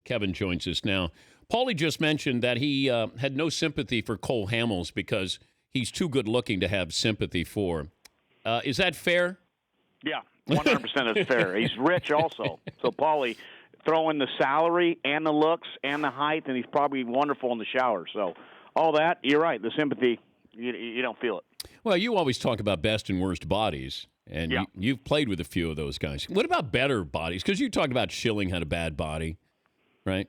Kevin joins us now. Paulie just mentioned that he had no sympathy for Cole Hamels because he's too good looking to have sympathy for. Is that fair? Yeah, 100% is fair. He's rich also. So, Paulie, throw in the salary and the looks and the height, and he's probably wonderful in the shower. So, all that, you're right. The sympathy, you don't feel it. Well, you always talk about best and worst bodies, and you've played with a few of those guys. What about better bodies? Because you talked about Schilling had a bad body, right?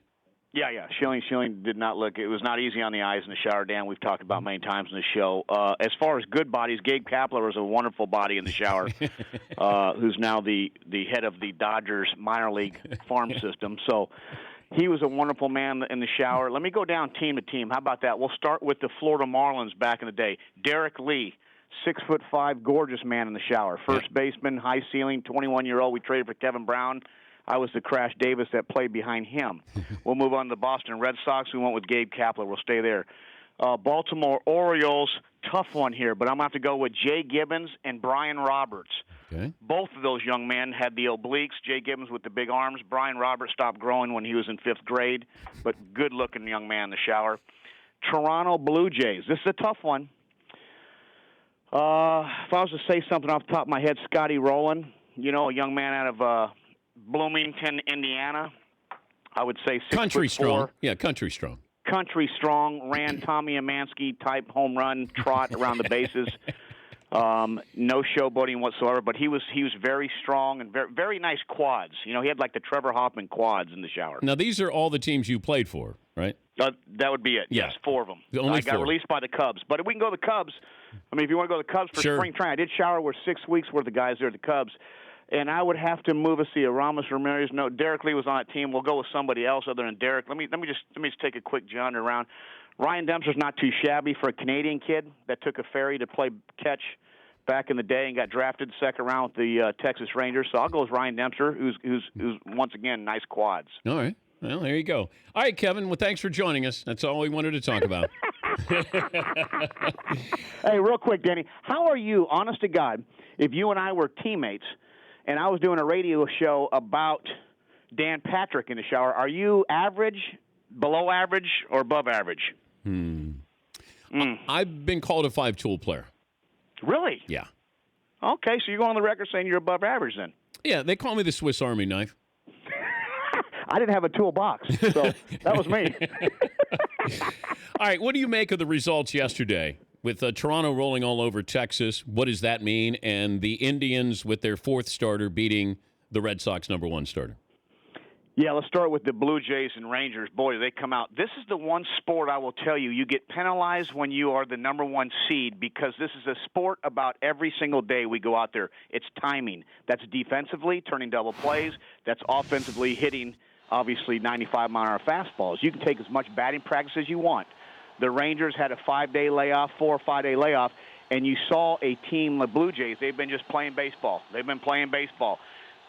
Yeah. Schilling did not look. It was not easy on the eyes in the shower, Dan. We've talked about many times in the show. As far as good bodies, Gabe Kapler is a wonderful body in the shower, who's now the head of the Dodgers minor league farm system. So he was a wonderful man in the shower. Let me go down team to team. How about that? We'll start with the Florida Marlins back in the day. Derek Lee, 6'5", gorgeous man in the shower. First baseman, high ceiling, 21-year-old. We traded for Kevin Brown. I was the Crash Davis that played behind him. We'll move on to the Boston Red Sox. We went with Gabe Kapler. We'll stay there. Baltimore Orioles, tough one here, but I'm going to have to go with Jay Gibbons and Brian Roberts. Okay. Both of those young men had the obliques. Jay Gibbons with the big arms. Brian Roberts stopped growing when he was in 5th grade, but good-looking young man in the shower. Toronto Blue Jays. This is a tough one. If I was to say something off the top of my head, Scotty Rowland, a young man out of Bloomington, Indiana. I would say 6'4". Country strong. Yeah, country strong. Country strong, ran Tommy Amansky type home run trot around the bases. No showboating whatsoever, but he was very strong and very, very nice quads. He had like the Trevor Hoffman quads in the shower. Now, these are all the teams you played for, right? That would be it. Yeah. Yes, 4 of them. Only I got 4. Released by the Cubs. But if we can go to the Cubs, if you want to go to the Cubs for spring training, I did shower with 6 weeks worth of guys there at the Cubs. And I would have to move Ramos Ramirez. No, Derek Lee was on that team. We'll go with somebody else other than Derek. Let me just take a quick jaunder around. Ryan Dempster's not too shabby for a Canadian kid that took a ferry to play catch back in the day and got drafted second round with the Texas Rangers. So I'll go with Ryan Dempster, who's once again nice quads. All right. Well, there you go. All right, Kevin. Well, thanks for joining us. That's all we wanted to talk about. Hey, real quick, Danny, how are you, honest to God, if you and I were teammates and I was doing a radio show about Dan Patrick in the shower, are you average, below average, or above average? I've been called a 5-tool player. Really? Yeah. Okay, so you're going on the record saying you're above average then. Yeah, they call me the Swiss Army knife. I didn't have a toolbox, so that was me. All right, what do you make of the results yesterday? With Toronto rolling all over Texas, what does that mean? And the Indians with their 4th starter beating the Red Sox #1 starter. Yeah, let's start with the Blue Jays and Rangers. Boy, they come out. This is the one sport I will tell you, you get penalized when you are the #1 seed because this is a sport about every single day we go out there. It's timing. That's defensively, turning double plays. That's offensively hitting, obviously, 95-mile-an-hour fastballs. You can take as much batting practice as you want. The Rangers had a 5-day layoff, 4 or 5-day layoff, and you saw a team, the Blue Jays, they've been just playing baseball. They've been playing baseball.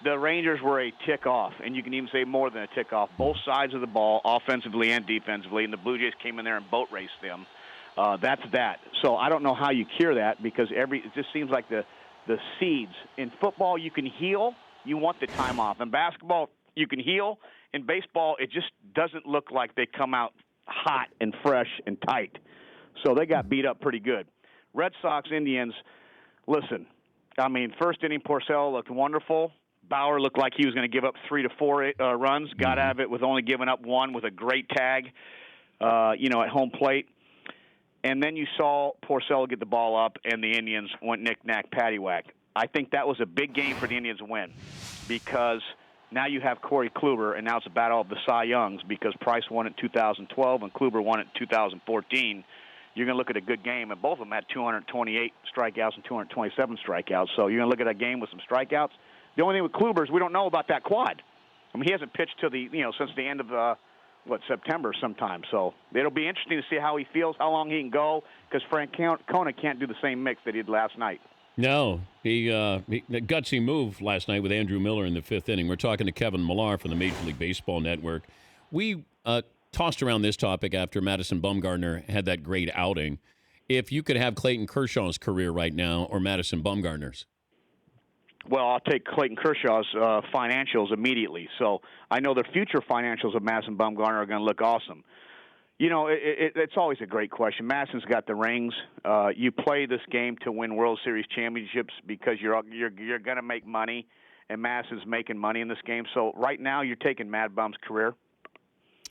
The Rangers were a tick-off, and you can even say more than a tick-off. Both sides of the ball, offensively and defensively, and the Blue Jays came in there and boat raced them. That's that. So I don't know how you cure that because it just seems like the seeds. In football, you can heal. You want the time off. In basketball, you can heal. In baseball, it just doesn't look like they come out hot and fresh and tight. So they got beat up pretty good. Red Sox, Indians, listen, first inning, Porcello looked wonderful. Bauer looked like he was going to give up 3 to 4 runs. Got out of it with only giving up 1 with a great tag, at home plate. And then you saw Porcello get the ball up, and the Indians went knick-knack, paddywhack. I think that was a big game for the Indians to win because now you have Corey Kluber, and now it's a battle of the Cy Youngs because Price won it in 2012 and Kluber won it in 2014. You're going to look at a good game, and both of them had 228 strikeouts and 227 strikeouts. So you're going to look at a game with some strikeouts. The only thing with Kluber is we don't know about that quad. He hasn't pitched till since the end of September sometime. So it'll be interesting to see how he feels, how long he can go, because Frank Kona can't do the same mix that he did last night. No, he a gutsy move last night with Andrew Miller in the 5th inning. We're talking to Kevin Millar from the Major League Baseball Network. We tossed around this topic after Madison Bumgarner had that great outing. If you could have Clayton Kershaw's career right now or Madison Bumgarner's. Well, I'll take Clayton Kershaw's financials immediately. So I know the future financials of Madison Bumgarner are going to look awesome. It's always a great question. Madison's got the rings. You play this game to win World Series championships because you're going to make money, and Madison's making money in this game. So right now, you're taking Mad Bum's career.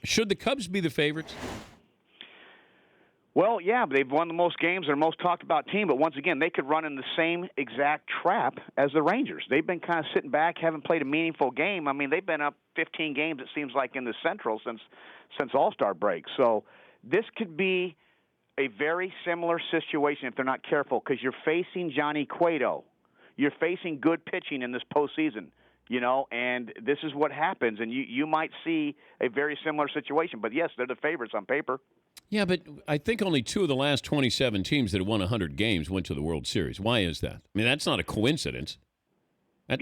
Should the Cubs be the favorites? Well, yeah, they've won the most games. They're the most talked about team. But once again, they could run in the same exact trap as the Rangers. They've been kind of sitting back, haven't played a meaningful game. I mean, they've been up 15 games, it seems like, in the Central since All-Star break. So this could be a very similar situation if they're not careful, because you're facing Johnny Cueto. You're facing good pitching in this postseason, and this is what happens. And you might see a very similar situation. But, yes, they're the favorites on paper. Yeah, but I think only 2 of the last 27 teams that have won 100 games went to the World Series. Why is that? I mean, that's not a coincidence. I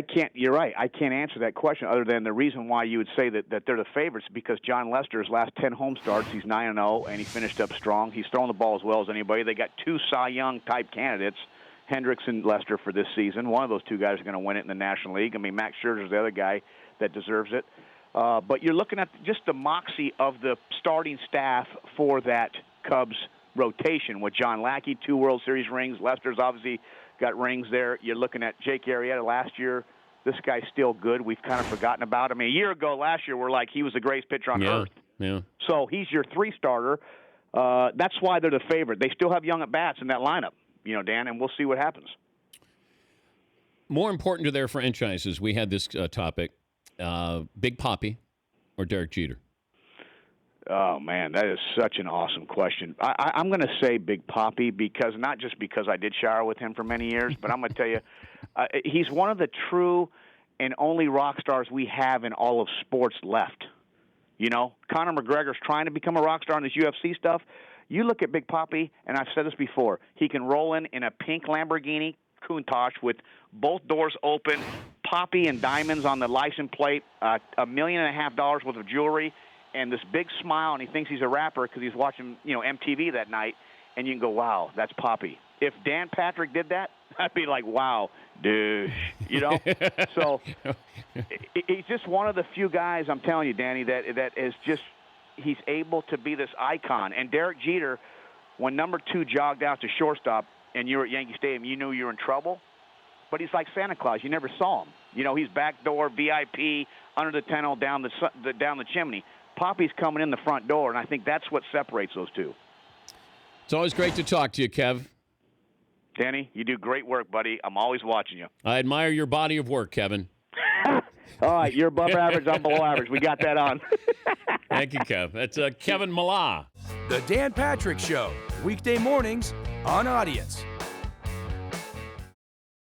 can't. You're right. I can't answer that question other than the reason why you would say that they're the favorites, because John Lester's last 10 home starts, he's 9-0, and he finished up strong. He's thrown the ball as well as anybody. They got 2 Cy Young type candidates, Hendricks and Lester, for this season. One of those 2 guys are going to win it in the National League. I mean, Max Scherzer's the other guy that deserves it. But you're looking at just the moxie of the starting staff for that Cubs rotation with John Lackey, 2 World Series rings. Lester's obviously got rings there. You're looking at Jake Arrieta last year. This guy's still good. We've kind of forgotten about him. A year ago, last year, we're like, he was the greatest pitcher on earth. Yeah. So he's your 3-starter. That's why they're the favorite. They still have young at-bats in that lineup, Dan, and we'll see what happens. More important to their franchises, we had this topic. Big Papi or Derek Jeter? Oh, man, that is such an awesome question. I'm going to say Big Papi, not just because I did shower with him for many years, but I'm going to tell you, he's one of the true and only rock stars we have in all of sports left. Conor McGregor's trying to become a rock star in this UFC stuff. You look at Big Papi, and I've said this before, he can roll in a pink Lamborghini Countach with both doors open, poppy and diamonds on the license plate, $1.5 million worth of jewelry, and this big smile, and he thinks he's a rapper because he's watching, MTV that night, and you can go, wow, that's Papi. If Dan Patrick did that, I'd be like, wow, douche, So he's just one of the few guys, I'm telling you, Danny, that is just, he's able to be this icon. And Derek Jeter, when number 2 jogged out to shortstop and you were at Yankee Stadium, you knew you were in trouble. But he's like Santa Claus. You never saw him. He's backdoor, VIP, under the tunnel, down the chimney. Papi's coming in the front door, and I think that's what separates those two. It's always great to talk to you, Kev. Danny, you do great work, buddy. I'm always watching you. I admire your body of work, Kevin. All right, you're above average, I'm below average. We got that on. Thank you, Kev. That's Kevin Millar. The Dan Patrick Show, weekday mornings on Audience.